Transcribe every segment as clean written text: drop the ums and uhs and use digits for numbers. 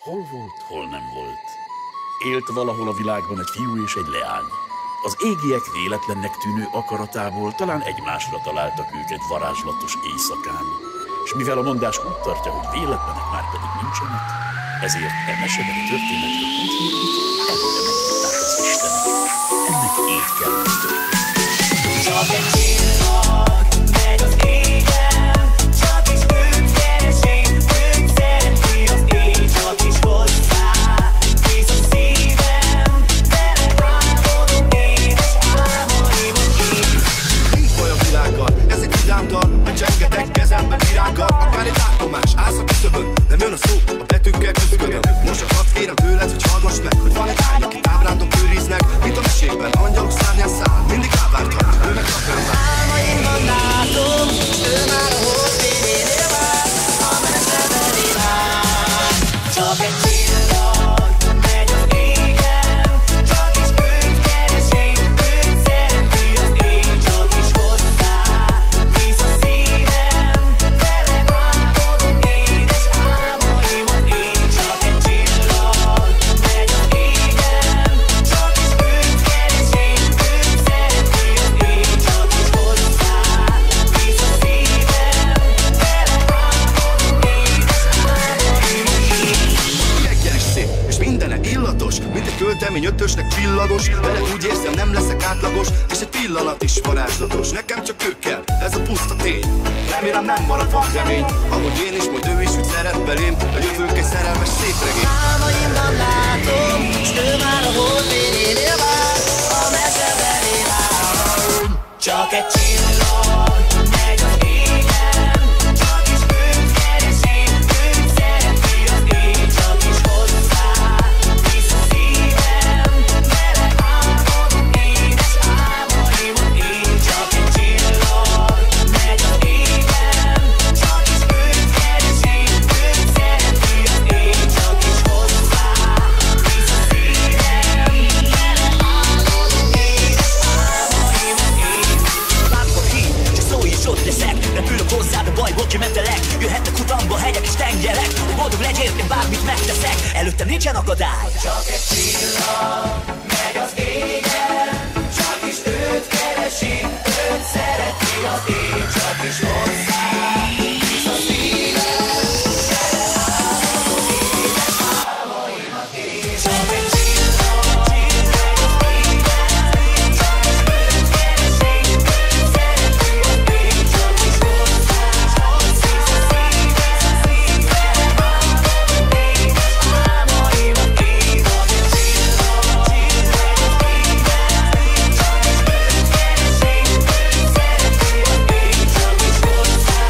Hol volt, hol nem volt. Élt valahol a világban egy fiú és egy leány. Az égiek véletlennek tűnő akaratából talán egymásra találtak ők egy varázslatos éjszakán. És mivel a mondás úgy tartja, hogy véletlenek már pedig nincsenek, ezért e mesebeli történetről úgy hívjuk, előre megtudták az istenek. Ennek így kell történni. Csak egy csillag megy az égen, csak is őt keresi, őt szereti az éj, csak is hozzá hisz a szívem, vele álmodom édes álmaimat így. Nincs baj a világgal, ez egy vidámdal, hogy csengetek kezemben virággal. Akár egy látomás, állsz a küszöbön, nem jön a szó, a betűkkel közüködöm. Most csak azt kérem tőled, hogy hallgass meg, hogy van egy ágy, akit ábrándok őriznek, mint a mesékben, angyalok szárnyán száll, mindig elvártam, ő meg kapjon rá. Álmaimban látom, ő már a holdfényénél vár, a meseben imán. Csak egy csillag megy az égen, csak is őt keresi, őt szereti az éj, csak is hozzá hisz a szívem, vele álmodom édes álmaimat így. Csak egy csillag megy az égen, csak is őt keresi, őt szereti az éj, csak is hozzá hisz a szívem, vele álmodom édes álmaimat így. Egyenes szép, és mindene illatos, mint egy költemény ötösnek csillagos. Vele úgy érzem, nem leszek átlagos, és egy pillanat is varázslatos. Nekem csak ő kell, ez a puszta tény. Remélem nem marad van remény, ahogy én is, majd ő is úgy szeret belém. A jövőnk egy szerelmes szép regény. Álmaimban látom, s ő már a holdfényénél vár, a meseben imádom. Csak egy csillag megy az égen, csak is őt keresi, őt szereti az éj, csak is hozzá hisz a szívem, vele álmodom édes álmaimat így. Csak egy csillag megy az égen, csak is őt keresi, őt szereti az éj, csak is hozzá hisz a szívem, vele álmodom édes álmaimat így. Vágok ki, csak szólj és ott leszek, repülök hozzád a bajból kimentelek, jöhetnek utamba hegyek és tengerek, hogy boldog legyél, én bármit megteszek, előttem nincsen akadály. Csak egy csillag megy az égen, csak is őt keresi, őt szereti az éj, csak is hozzá hisz a szívem, vele álmodom édes álmaimat így. Csak egy csillag megy az égen, csak is őt keresi, őt szereti az éj, csak is hozzá hisz a szívem, vele álmodom édes álmaimat így. Csak egy csillag megy az égen, csak is őt keresi, őt szereti az éj, csak is hozzá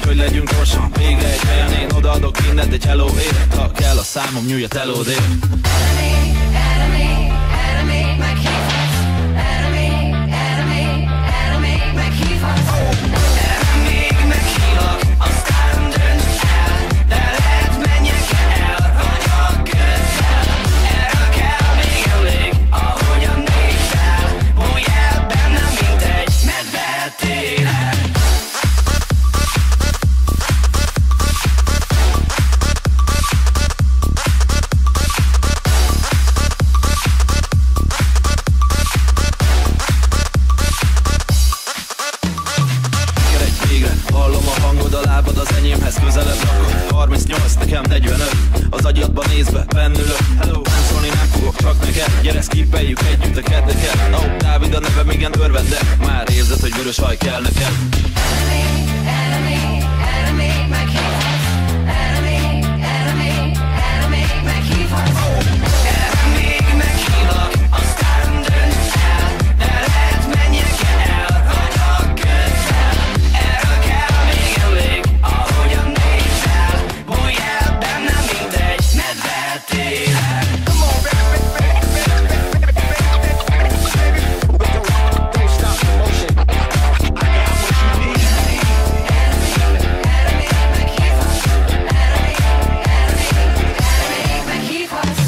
hogy legyünk gyorsan. Végre egy helyen én odaadok mindent egy hello élet. Ha kell a számom, nyújja telódél. Hallom a hangod, a lábad az enyémhez közelebb rakod. 38, nekem 45, az agyadba nézve bennülök. Hello, szólni nem fogok, csak neked. Gyere, skippeljük együtt a ketteket. No, Dávid a nevem, igen örvendek. Már érzed, hogy vörös haj kell neked. Enemy, meghívhatsz. Enemy, meghívhatsz. Enemy, meghívlak, aztán dönts el. De lehet menjek el, vagyok közel. Erről kell még elég, ahogyan nézel. Bújj el bennem, mindegy, medvet élek. Don't stop the motion. I got what you need. Enemy, meghívhatsz.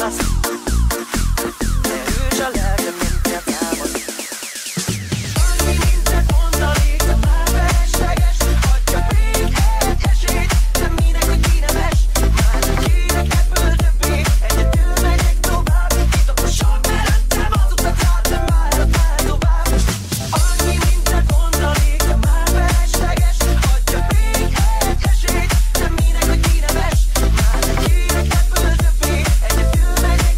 válasz. De hűs a lelkem, mint a támad. Annyi mindent mondanék, de már felesleges. Hagyjak még egy esélyt, de minek, hogy kínemes. Már nem kérek ebből többé, egyedül megyek tovább. Titokosan mellettem az utat át, de már a pár tovább. Annyi mindent mondanék, de már felesleges. Hagyjak még egy esélyt, de minek, hogy kínemes. Már nem kérek ebből többé, egyedül megyek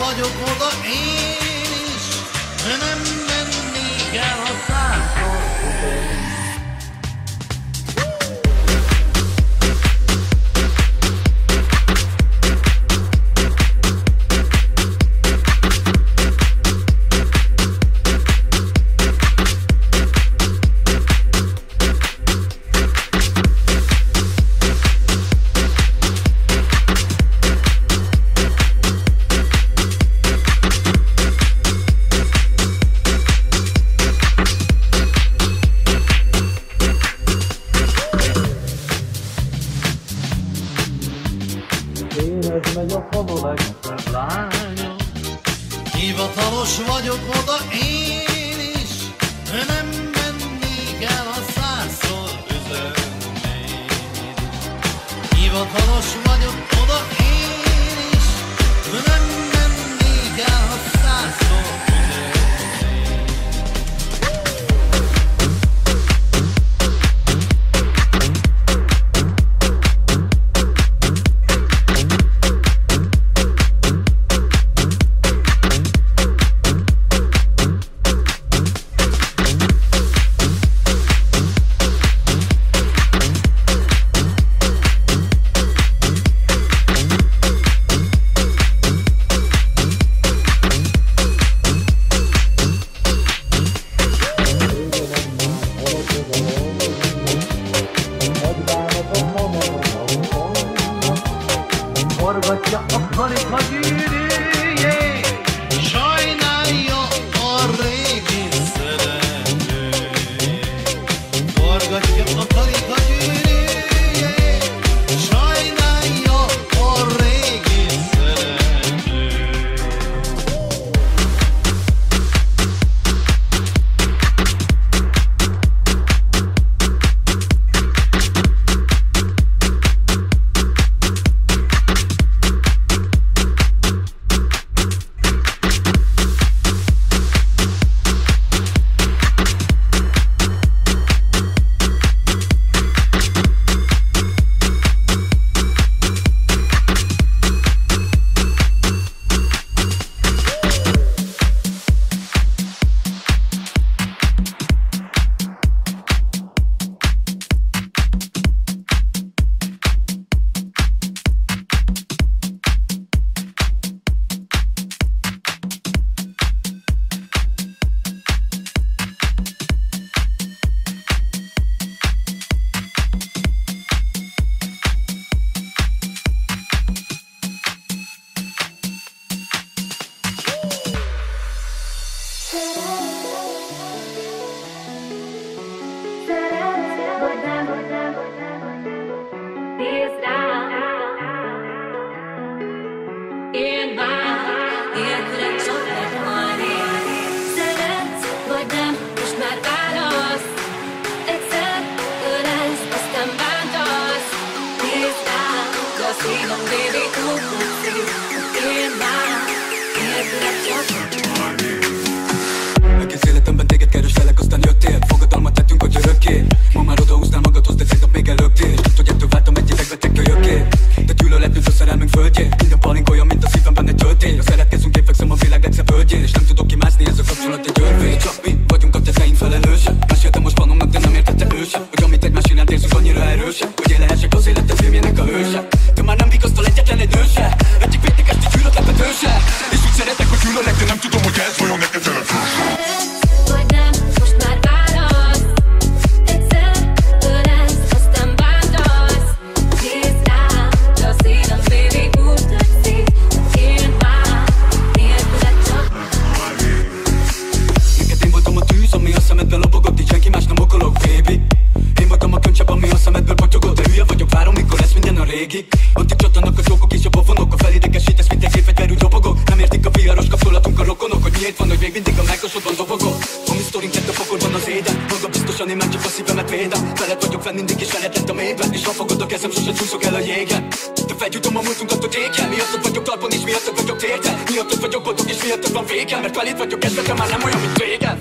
vagyok oda én is, nem mennék el a százszor. Hivatalos vagyok oda én is, nem mennék el a százszor üzennék. Hivatalos vagyok oda én is, nem mennék el a százszor üzennék. Forgatja a karika gyűrűjét, sajnálja a régi szerelmét. Forgatja a karika gyűrűjét, sajnálja a régi szerelmét. Egész életemben téged kereslek, aztán jöttél. Fogadalmat tettünk, hogy örökké. Ma már odahúznál magadhoz, de tegnap még előttél. Tudod, hogy ettől váltam egy idegbe, te kölyökké. De gyűlöletünk a szerelmünk földjén. Minden palink olyan, mint a szívemben egy töltény. Ha szeretkezünk, én fekszem a világ legszebb földjén. És nem tudok kimászni, ez a kapcsolat egy örvény. Csak mi vagyunk a teteink felelőse. Meséltem most panomnak, de nem értette ő sem, hogy amit egymás iránt érzünk annyira erősen, hogy én lehessek az életed filmjének a hőse. De már nem vigasztal egyetlen egy nő se. Egyik péntek esti gyűlölet lepetőse. És úgy szeretek, hogy gyűlölek, de nem tudom, hogy ez vajon neked elfőse. Vagy nem, most már válasz. Egyszer ölelsz, aztán bántasz. Nézd rám, de a szívem végig úgy tetszik. Én már nélküled csak. Neked én voltam a tűz, ami a szemedben lobogott, így senki más nem okolok, baby. Én voltam a könycsepp, ami a szemedből potyogott, de hülye vagyok, várom, mikor lesz minden a régi. Addig csattanak a csókok és a pofonok, a felidegesítesz, mint egy gépfegyver, úgy robogok. Nem értik a viharos kapcsolatunk a rokonok, hogy miért van, hogy még mindig a megkosodban dobogok. A mi sztorink lett a fokorban az éden, maga biztosan én már csak a szívemet védem. Veled vagyok fenn mindig és veled lett a mélyben, és ha fogod a kezem, sose csúszok el a jégen. De felgyújtom a múltunkat, hogy éken, miattad vagyok talpon és miattad vagyok térden. Miattad vagyok boldog és miattad van végem, mert veled vagyok kezdve, már nem olyan, mint régen.